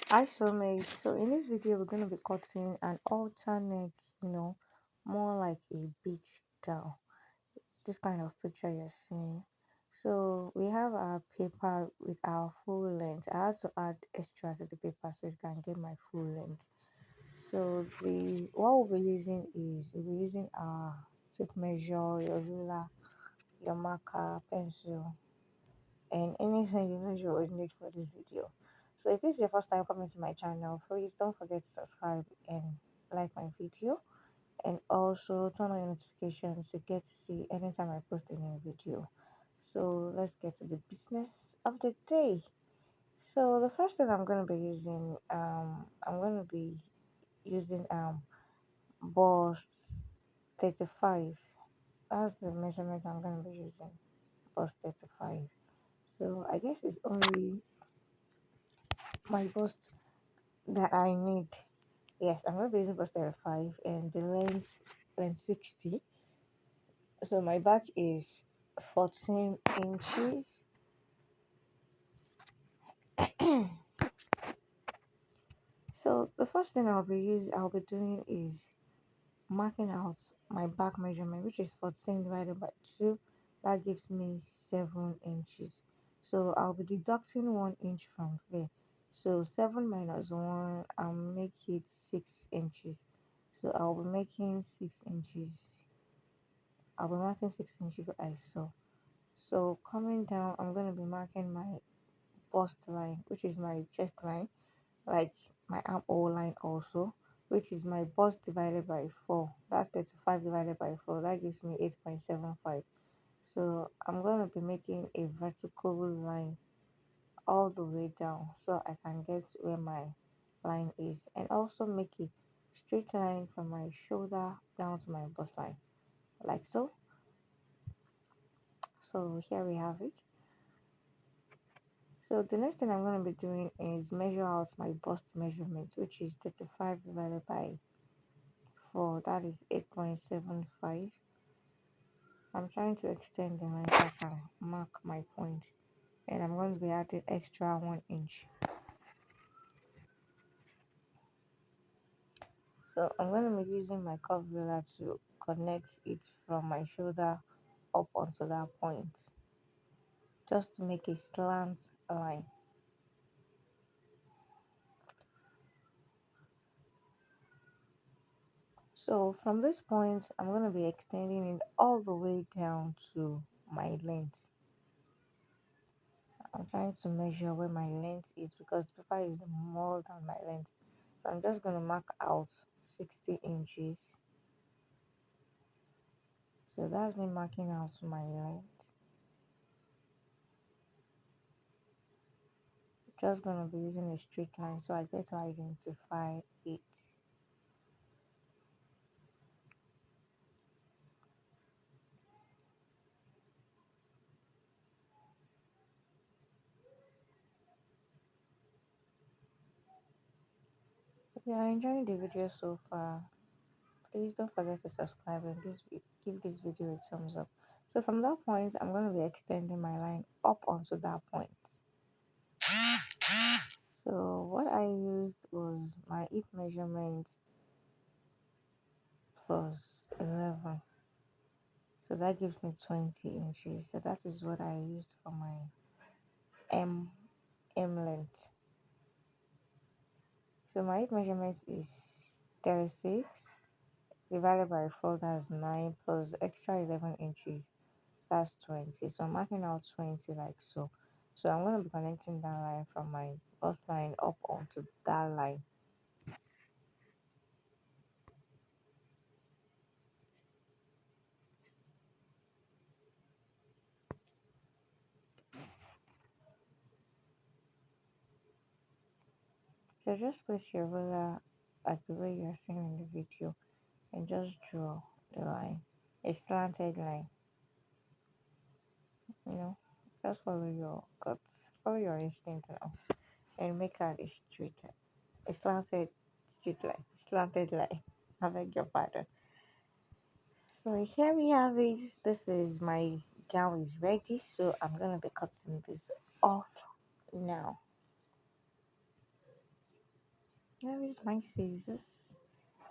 Hi soulmate. So in this video we're gonna be cutting an alter neck, you know, more like a beach girl. This kind of picture you're seeing. So we have our paper with our full length. I had to add extra to the paper so it can get my full length. So the what we'll be using is we'll be using our tape measure, your ruler, your marker, pencil, and anything you know you would need for this video. So if this is your first time coming to my channel, please don't forget to subscribe and like my video, and also turn on your notifications to get to see anytime I post a new video. So let's get to the business of the day. So the first thing I'm gonna be using bust 35. That's the measurement I'm gonna be using. Bust 35. So I guess it's only my bust that I need. Yes, I'm going to be using bust 35 and the length 60. So my back is 14 inches. So the first thing I'll be doing is marking out my back measurement, which is 14 divided by 2. That gives me 7 inches. So I'll be deducting 1 inch from there. So 7 minus 1, I'll make it 6 inches. So I'll be making 6 inches. I'll be marking 6 inches like so. So coming down, I'm going to be marking my bust line, which is my chest line, like my armhole line also, which is my bust divided by 4. That's 35 divided by 4. That gives me 8.75. So I'm going to be making a vertical line all the way down so I can get where my line is, and also make a straight line from my shoulder down to my bust line, like so. So here we have it. So the next thing I'm going to be doing is measure out my bust measurement, which is 35 divided by 4. That is 8.75. I'm trying to extend the line so I can mark my point. And I'm going to be adding extra 1 inch. So I'm going to be using my curve ruler to connect it from my shoulder up onto that point, just to make a slant line. So from this point, I'm going to be extending it all the way down to my length. I'm trying to measure where my length is because the paper is more than my length. So I'm just going to mark out 60 inches. So that's me marking out my length. Just going to be using a straight line so I get to identify it. If you are enjoying the video so far, please don't forget to subscribe and give this video a thumbs up. So from that point, I'm going to be extending my line up onto that point. So what I used was my hip measurement plus 11. So that gives me 20 inches. So that is what I used for my M length. So my hip measurement is 36 divided by 4, that's 9, plus extra 11 inches, that's 20. So I'm marking out 20 like so. So I'm going to be connecting that line from my bust line up onto that line. So just place your ruler like the way you're seeing in the video and just draw the line, a slanted line. You know, just follow your guts, follow your instinct now, and make out a straight line, a slanted straight line, slanted line. I beg your pardon. So here we have it. This is my gown is ready, so I'm gonna be cutting this off now. Here is my scissors.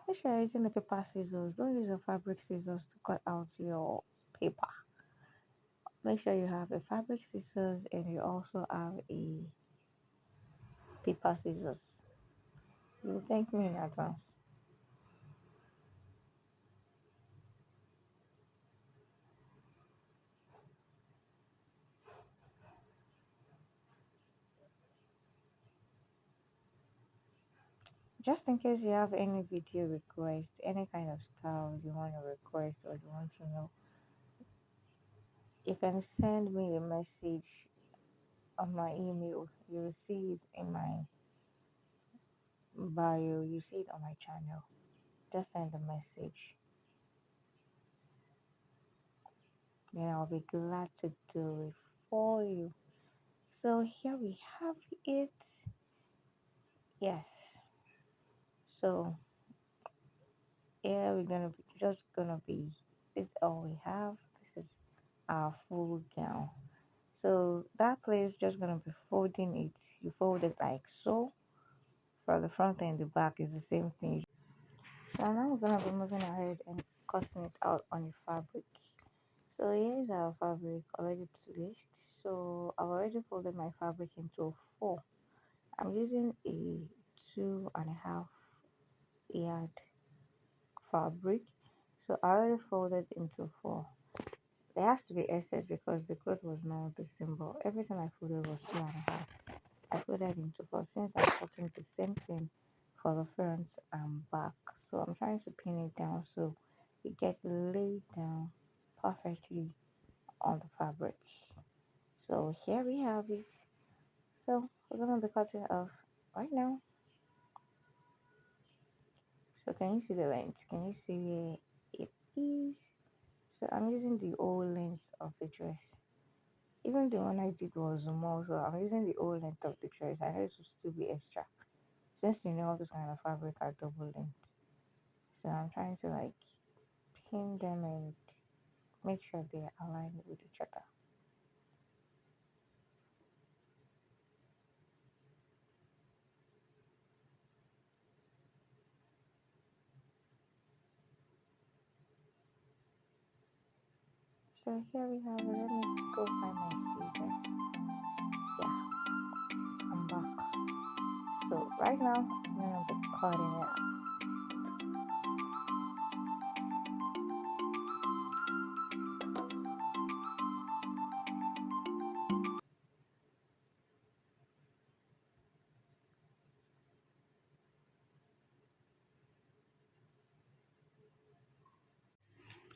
Make sure you're using the paper scissors. Don't use your fabric scissors to cut out your paper. Make sure you have a fabric scissors and you also have a paper scissors. You will thank me in advance. Just in case you have any video request, any kind of style you want to request or you want to know, you can send me a message on my email. You will see it in my bio, you see it on my channel. Just send a message. Then I'll be glad to do it for you. So here we have it. Yes. So here we're gonna be just gonna be this is all we have. This is our full gown. So that place just gonna be folding it. You fold it like so. For the front and the back is the same thing. So now we're gonna be moving ahead and cutting it out on the fabric. So here is our fabric already placed. So I've already folded my fabric into four. I'm using a 2.5 yard fabric. So I already folded into four. There has to be excess because the cloth was not the symbol. Everything I folded was 2.5. I folded into four since I'm cutting the same thing for the front and back. So I'm trying to pin it down so it gets laid down perfectly on the fabric. So here we have it. So we're gonna be cutting off right now. So can you see the length? Can you see where it is? So I'm using the old length of the dress. Even the one I did was more, so I'm using the old length of the dress. I know it will still be extra since you know all this kind of fabric are double length. So I'm trying to like pin them and make sure they align with each other. So here we have it. Let me go find my scissors. Yeah, I'm back. So right now I'm gonna be cutting it out.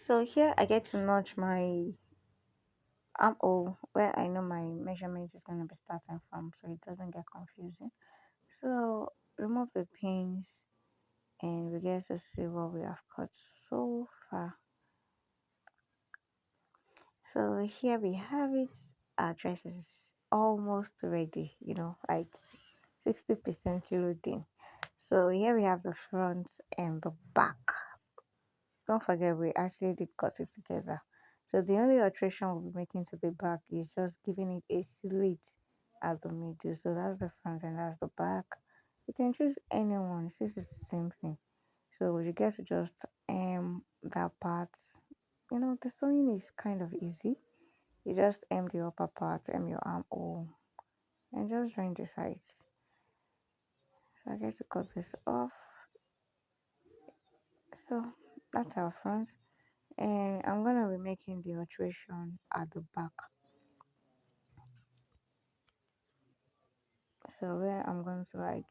So here I get to notch my armhole where I know my measurement is gonna be starting from, so it doesn't get confusing. So remove the pins and we get to see what we have cut so far. So here we have it. Our dress is almost ready, like 60% loading. So here we have the front and the back. Don't forget we actually did cut it together. So the only alteration we'll be making to the back is just giving it a slit at the middle. So that's the front and that's the back. You can choose anyone since it's the same thing. So you get to just that part. The sewing is kind of easy. You just hem the upper part, hem your armhole, and just join the sides. So I get to cut this off. So that's our front. And I'm gonna be making the alteration at the back. So where I'm going to like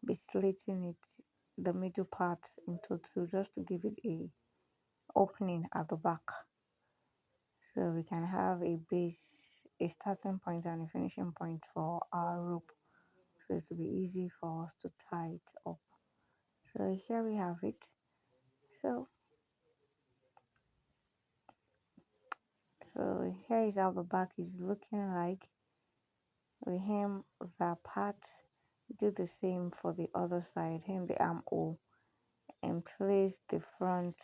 be slitting it, the middle part into two, just to give it a opening at the back. So we can have a base, a starting point and a finishing point for our rope. So it will be easy for us to tie it up. So here we have it. So so here is how the back is looking like. We hem that part, do the same for the other side, hem the armhole and place the front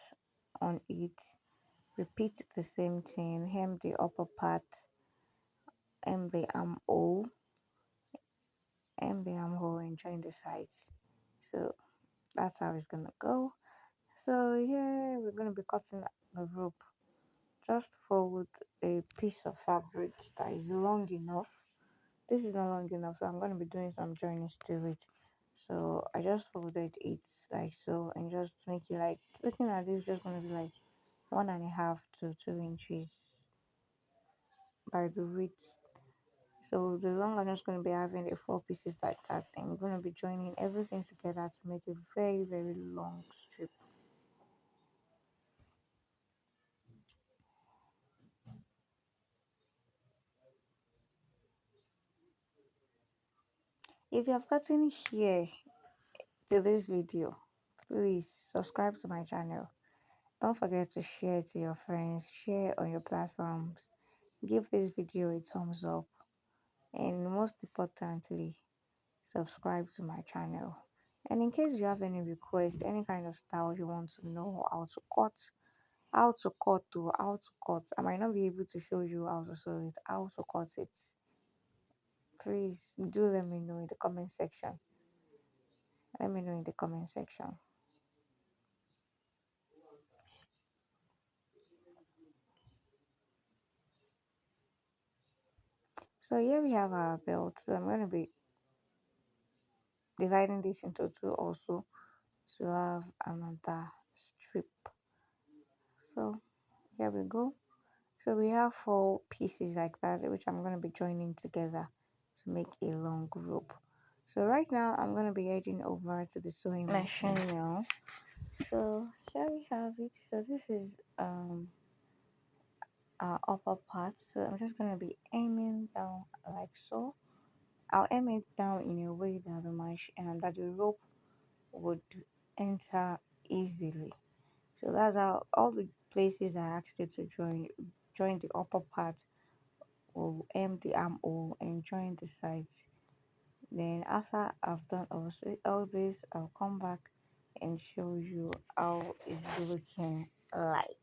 on it. Repeat the same thing, hem the upper part, hem the armhole and join the sides. So that's how it's gonna go. So yeah, we're gonna be cutting the rope. Just fold a piece of fabric that is long enough. This is not long enough, so I'm gonna be doing some joinings to it. So I just folded it like so, and just make it like, looking at this, just gonna be like 1.5 to 2 inches by the width. So the long, I'm just going to be having the four pieces like that, and we're going to be joining everything together to make a very long strip. If you have gotten here to this video, please subscribe to my channel. Don't forget to share to your friends, share on your platforms, give this video a thumbs up, and most importantly, subscribe to my channel. And in case you have any request, any kind of style you want to know how to cut, I might not be able to show you how to sew it, how to cut it, please do let me know in the comment section. Let me know in the comment section. So here we have our belt. So I'm going to be dividing this into two also to have another strip. So here we go. So we have four pieces like that, which I'm going to be joining together to make a long rope. So right now I'm going to be heading over to the sewing machine now. So here we have it. So this is our upper part. So I'm just going to be aiming down like so. I'll aim it down in a way that the rope would enter easily. So that's how all the places I asked you to join the upper part, will aim the armhole and join the sides. Then after I've done all this, I'll come back and show you how it's looking like.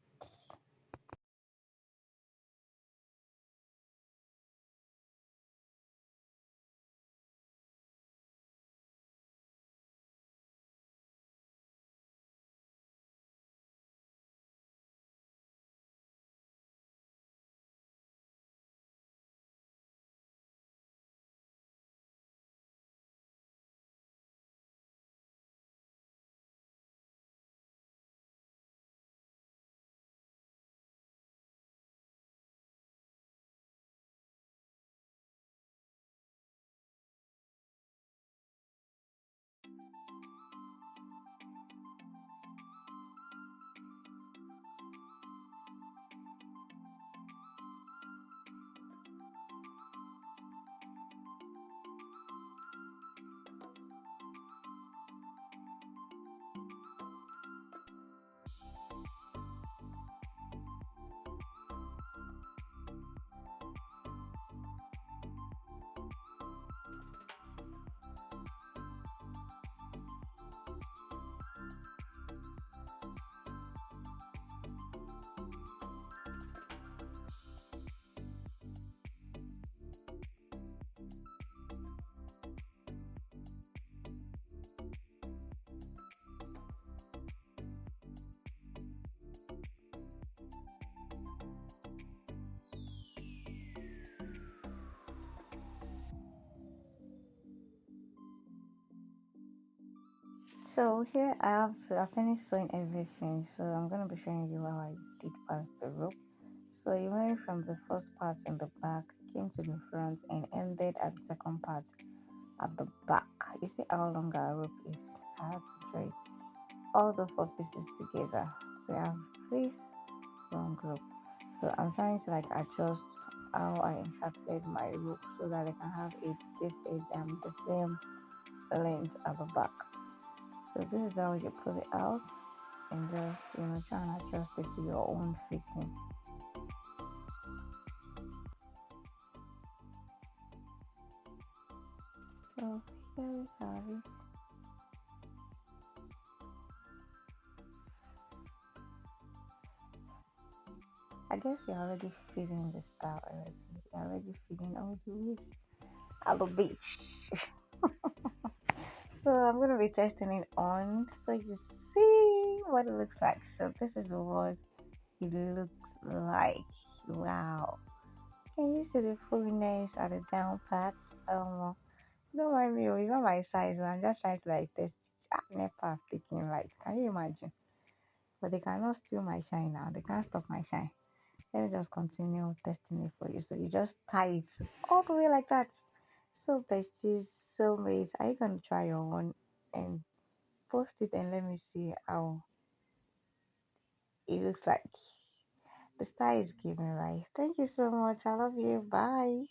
So here I finished sewing everything, so I'm gonna be showing you how I did pass the rope. So it went from the first part in the back, came to the front, and ended at the second part at the back. You see how long our rope is. I had to join all the four pieces together to have this long rope. So I'm trying to like adjust how I inserted my rope so that I can have the same length at the back. So this is how you pull it out, and just try and adjust it to your own fitting. So here we have it. I guess you're already feeling the style already. You're already feeling all the waves at the beach. So I'm gonna be testing it on so you see what it looks like. So this is what it looks like. Wow. Can you see the fullness at the down parts? Don't mind me, oh, it's not my size, but I'm just trying to like test it. Ah, never have taken light. Can you imagine? But they cannot steal my shine now. They can't stop my shine. Let me just continue testing it for you. So you just tie it all the way like that. So besties, soulmates, are you gonna try your one and post it and let me see how it looks like? The style is giving right. Thank you so much. I love you. Bye.